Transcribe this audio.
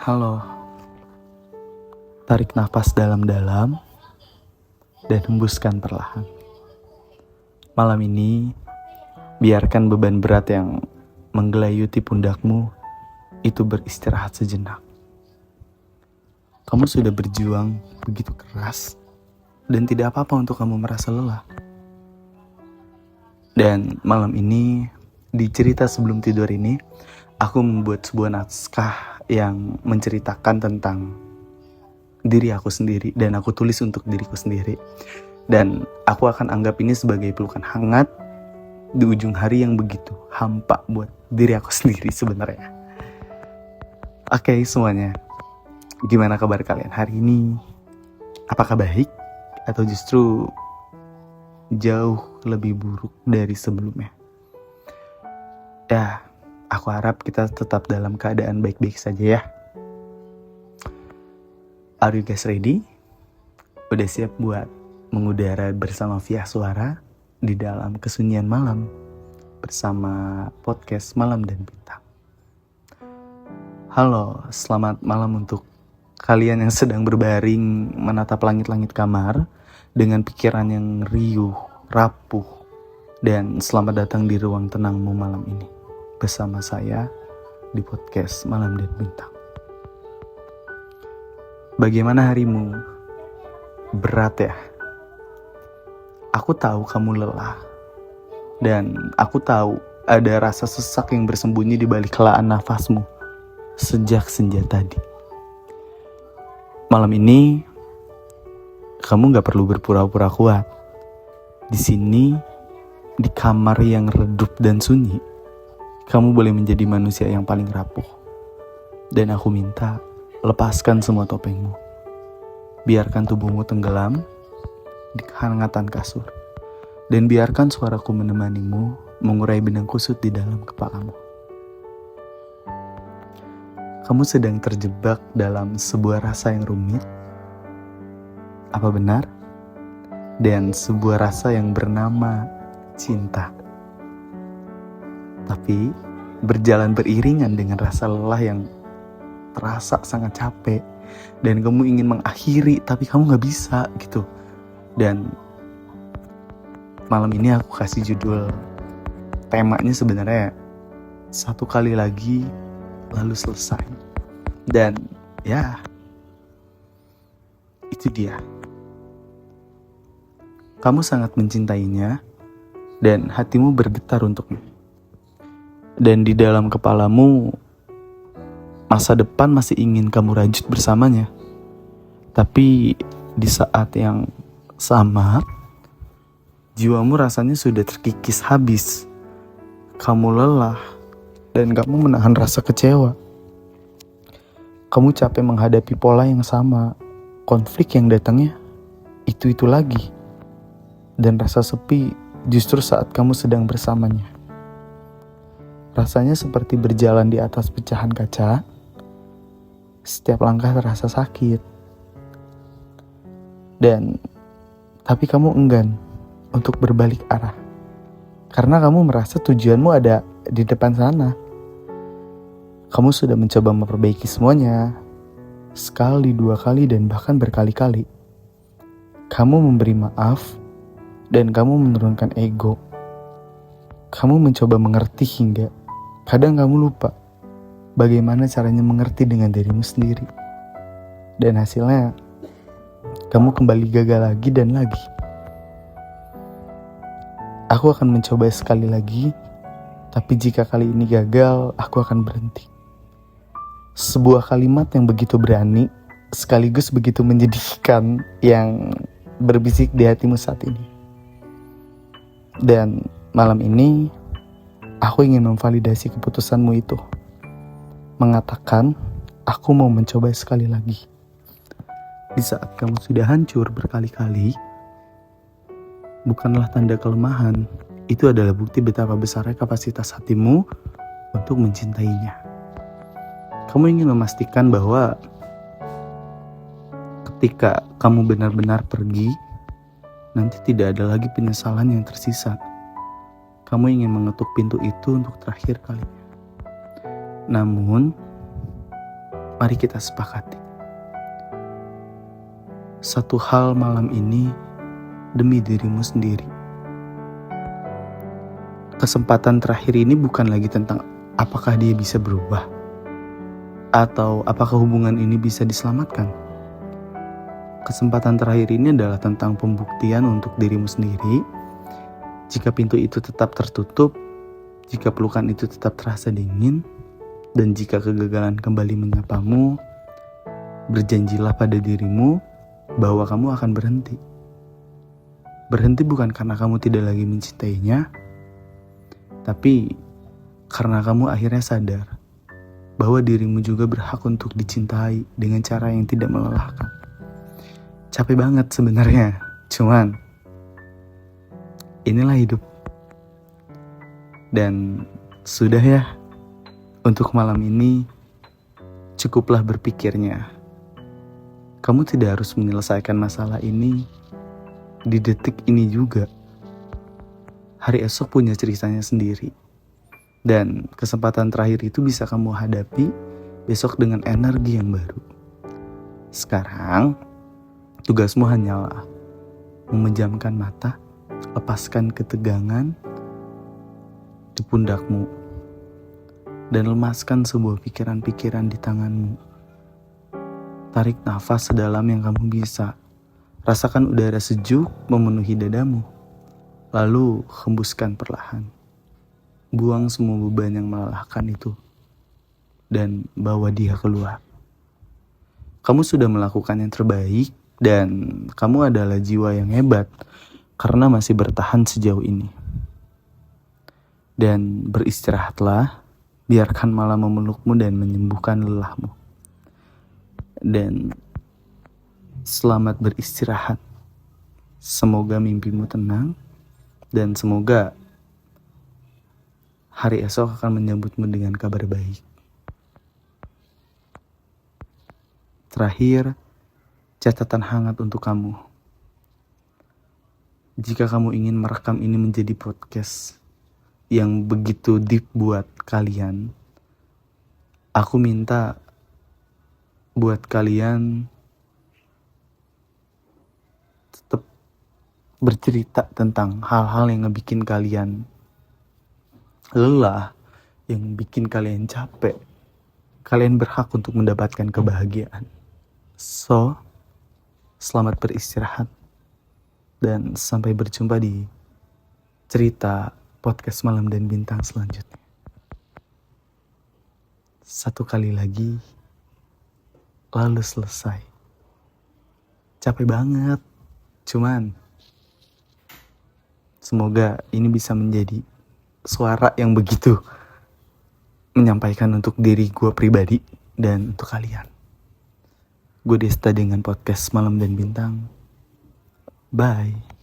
Halo, tarik nafas dalam-dalam dan hembuskan perlahan. Malam ini, biarkan beban berat yang menggelayuti pundakmu itu beristirahat sejenak. Kamu sudah berjuang begitu keras dan tidak apa-apa untuk kamu merasa lelah. Dan malam ini, di cerita sebelum tidur ini, aku membuat sebuah naskah yang menceritakan tentang diri aku sendiri dan aku tulis untuk diriku sendiri. Dan aku akan anggap ini sebagai pelukan hangat di ujung hari yang begitu hampa buat diri aku sendiri sebenarnya. Oke, semuanya. Gimana kabar kalian hari ini? Apakah baik atau justru jauh lebih buruk dari sebelumnya? Ya, aku harap kita tetap dalam keadaan baik-baik saja ya. Are you guys ready? Udah siap buat mengudara bersama via suara di dalam kesunyian malam bersama podcast Malam dan Bintang. Halo, selamat malam untuk kalian yang sedang berbaring menatap langit-langit kamar dengan pikiran yang riuh, rapuh, dan selamat datang di ruang tenangmu malam ini bersama saya di podcast Malam dan Bintang. Bagaimana harimu? Berat ya? Aku tahu kamu lelah. Dan aku tahu ada rasa sesak yang bersembunyi di balik helaan nafasmu sejak senja tadi. Malam ini, kamu gak perlu berpura-pura kuat. Di sini, di kamar yang redup dan sunyi, kamu boleh menjadi manusia yang paling rapuh. Dan aku minta, lepaskan semua topengmu. Biarkan tubuhmu tenggelam di kehangatan kasur. Dan biarkan suaraku menemanimu mengurai benang kusut di dalam kepalamu. Kamu sedang terjebak dalam sebuah rasa yang rumit. Apa benar? Dan sebuah rasa yang bernama cinta. Tapi berjalan beriringan dengan rasa lelah yang terasa sangat capek dan kamu ingin mengakhiri tapi kamu gak bisa gitu. Dan malam ini aku kasih judul, temanya sebenarnya satu kali lagi lalu selesai. Dan ya, itu dia. Kamu sangat mencintainya dan hatimu bergetar untuknya. Dan di dalam kepalamu masa depan masih ingin kamu rajut bersamanya. Tapi di saat yang sama, jiwamu rasanya sudah terkikis habis. Kamu lelah dan kamu menahan rasa kecewa. Kamu capek menghadapi pola yang sama. Konflik yang datangnya itu lagi. Dan rasa sepi justru saat kamu sedang bersamanya. Rasanya seperti berjalan di atas pecahan kaca. Setiap langkah terasa sakit. Tapi kamu enggan untuk berbalik arah. Karena kamu merasa tujuanmu ada di depan sana. Kamu sudah mencoba memperbaiki semuanya. Sekali, dua kali, dan bahkan berkali-kali. Kamu memberi maaf. Dan kamu menurunkan ego. Kamu mencoba mengerti hingga kadang kamu lupa bagaimana caranya mengerti dengan dirimu sendiri. Dan hasilnya, kamu kembali gagal lagi dan lagi. Aku akan mencoba sekali lagi, tapi jika kali ini gagal, aku akan berhenti. Sebuah kalimat yang begitu berani, sekaligus begitu menjadikan yang berbisik di hatimu saat ini. Dan malam ini, aku ingin memvalidasi keputusanmu itu. Mengatakan, aku mau mencoba sekali lagi. Di saat kamu sudah hancur berkali-kali, bukanlah tanda kelemahan. Itu adalah bukti betapa besarnya kapasitas hatimu untuk mencintainya. Kamu ingin memastikan bahwa ketika kamu benar-benar pergi, nanti tidak ada lagi penyesalan yang tersisa. Kamu ingin mengetuk pintu itu untuk terakhir kalinya. Namun, mari kita sepakati. Satu hal malam ini demi dirimu sendiri. Kesempatan terakhir ini bukan lagi tentang apakah dia bisa berubah atau apakah hubungan ini bisa diselamatkan. Kesempatan terakhir ini adalah tentang pembuktian untuk dirimu sendiri. Jika pintu itu tetap tertutup, jika pelukan itu tetap terasa dingin, dan jika kegagalan kembali menyapamu, berjanjilah pada dirimu bahwa kamu akan berhenti. Berhenti bukan karena kamu tidak lagi mencintainya, tapi karena kamu akhirnya sadar bahwa dirimu juga berhak untuk dicintai dengan cara yang tidak melelahkan. Capek banget sebenarnya, cuman inilah hidup. Dan sudah ya, untuk malam ini cukuplah berpikirnya. Kamu tidak harus menyelesaikan masalah ini di detik ini juga. Hari esok punya ceritanya sendiri. Dan kesempatan terakhir itu bisa kamu hadapi besok dengan energi yang baru. Sekarang, tugasmu hanyalah memejamkan mata, lepaskan ketegangan di pundakmu, dan lemaskan sebuah pikiran-pikiran di tanganmu. Tarik nafas sedalam yang kamu bisa. Rasakan udara sejuk memenuhi dadamu. Lalu hembuskan perlahan. Buang semua beban yang melelahkan itu. Dan bawa dia keluar. Kamu sudah melakukan yang terbaik. Dan kamu adalah jiwa yang hebat karena masih bertahan sejauh ini. Dan beristirahatlah, biarkan malam memelukmu dan menyembuhkan lelahmu. Dan selamat beristirahat. Semoga mimpimu tenang dan semoga hari esok akan menyambutmu dengan kabar baik. Terakhir, catatan hangat untuk kamu. Jika kamu ingin merekam ini menjadi podcast yang begitu deep buat kalian, aku minta buat kalian tetap bercerita tentang hal-hal yang ngebikin kalian lelah, yang bikin kalian capek. Kalian berhak untuk mendapatkan kebahagiaan. So, selamat beristirahat. Dan sampai berjumpa di cerita podcast Malam dan Bintang selanjutnya. Satu kali lagi, lalu selesai. Capek banget. Cuman, semoga ini bisa menjadi suara yang begitu menyampaikan untuk diri gue pribadi dan untuk kalian. Gue Desta dengan podcast Malam dan Bintang. Bye.